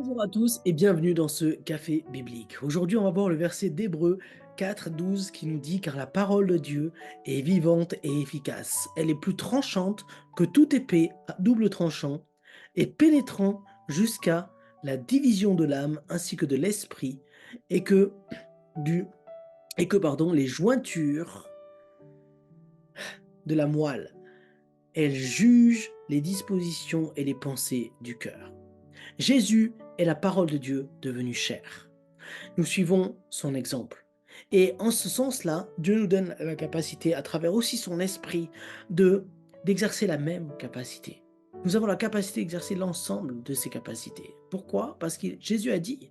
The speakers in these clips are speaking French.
Bonjour à tous et bienvenue dans ce café biblique. Aujourd'hui, on va voir le verset d'Hébreux 4:12 qui nous dit car la parole de Dieu est vivante et efficace. Elle est plus tranchante que toute épée à double tranchant et pénétrant jusqu'à la division de l'âme ainsi que de l'esprit et que du les jointures de la moelle. Elle juge les dispositions et les pensées du cœur. Jésus est la parole de Dieu devenue chair. Nous suivons son exemple. Et en ce sens-là, Dieu nous donne la capacité, à travers aussi son esprit, d'exercer la même capacité. Nous avons la capacité d'exercer l'ensemble de ces capacités. Pourquoi? Parce que Jésus a dit,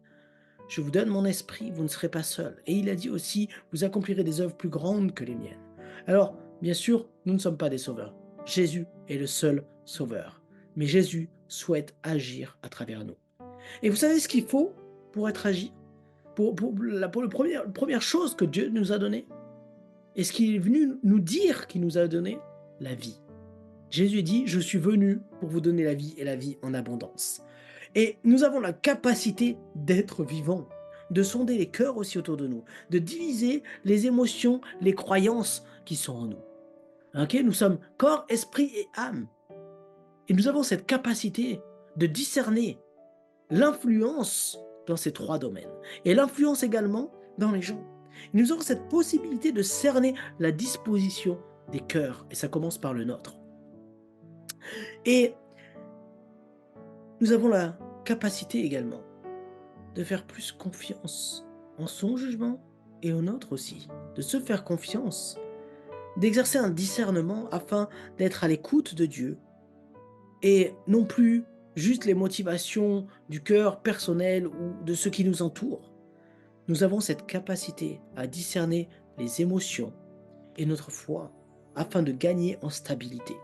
je vous donne mon esprit, vous ne serez pas seul. Et il a dit aussi, vous accomplirez des œuvres plus grandes que les miennes. Alors, bien sûr, nous ne sommes pas des sauveurs. Jésus est le seul sauveur. Mais Jésus souhaite agir à travers nous. Et vous savez ce qu'il faut pour être agi? La première chose que Dieu nous a donnée, et ce qu'il est venu nous dire qu'il nous a donné, la vie. Jésus dit, je suis venu pour vous donner la vie et la vie en abondance. Et nous avons la capacité d'être vivants, de sonder les cœurs aussi autour de nous, de diviser les émotions, les croyances qui sont en nous. Ok, nous sommes corps, esprit et âme. Et nous avons cette capacité de discerner l'influence dans ces trois domaines et l'influence également dans les gens. Nous avons cette possibilité de cerner la disposition des cœurs et ça commence par le nôtre. Et nous avons la capacité également de faire plus confiance en son jugement et au nôtre aussi, de se faire confiance, d'exercer un discernement afin d'être à l'écoute de Dieu et non plus juste les motivations du cœur personnel ou de ceux qui nous entourent. Nous avons cette capacité à discerner les émotions et notre foi afin de gagner en stabilité.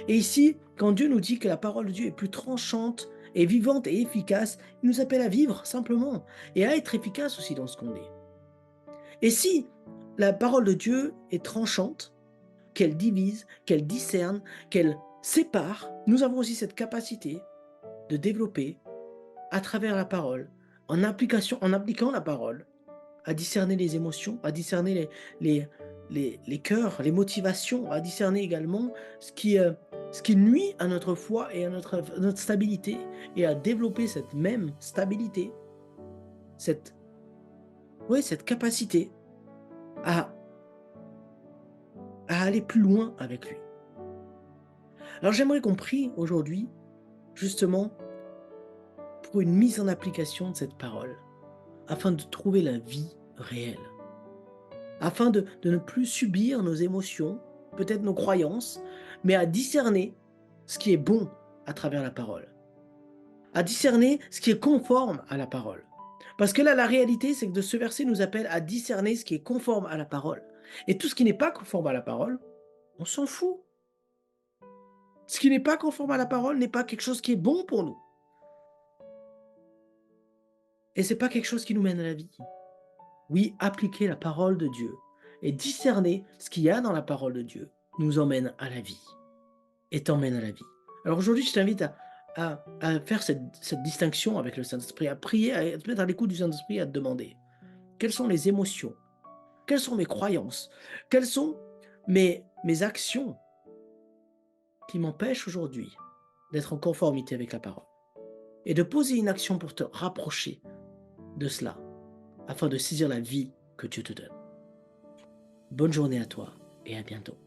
Et ici, quand Dieu nous dit que la parole de Dieu est plus tranchante et vivante et efficace, il nous appelle à vivre simplement et à être efficace aussi dans ce qu'on est. Et si la parole de Dieu est tranchante, qu'elle divise, qu'elle discerne, qu'elle sépare, nous avons aussi cette capacité de développer à travers la parole, en appliquant la parole, à discerner les émotions, à discerner les, les cœurs, les motivations, à discerner également ce qui nuit à notre foi et à notre stabilité, et à développer cette même stabilité, cette, cette capacité à, à aller plus loin avec lui. Alors j'aimerais qu'on prie aujourd'hui, justement, pour une mise en application de cette parole, afin de trouver la vie réelle. Afin de ne plus subir nos émotions, peut-être nos croyances, mais à discerner ce qui est bon à travers la parole, à discerner ce qui est conforme à la parole. Parce que là, la réalité, c'est que de ce verset nous appelle à discerner ce qui est conforme à la parole. Et tout ce qui n'est pas conforme à la parole, on s'en fout. Ce qui n'est pas conforme à la parole n'est pas quelque chose qui est bon pour nous. Et c'est pas quelque chose qui nous mène à la vie. Oui, appliquer la parole de Dieu et discerner ce qu'il y a dans la parole de Dieu nous emmène à la vie et t'emmène à la vie. Alors aujourd'hui, je t'invite à faire cette distinction avec le Saint-Esprit, à prier, à te mettre à l'écoute du Saint-Esprit, à te demander quelles sont les émotions, quelles sont mes croyances, quelles sont mes actions qui m'empêchent aujourd'hui d'être en conformité avec la parole et de poser une action pour te rapprocher de cela afin de saisir la vie que Dieu te donne. Bonne journée à toi et à bientôt.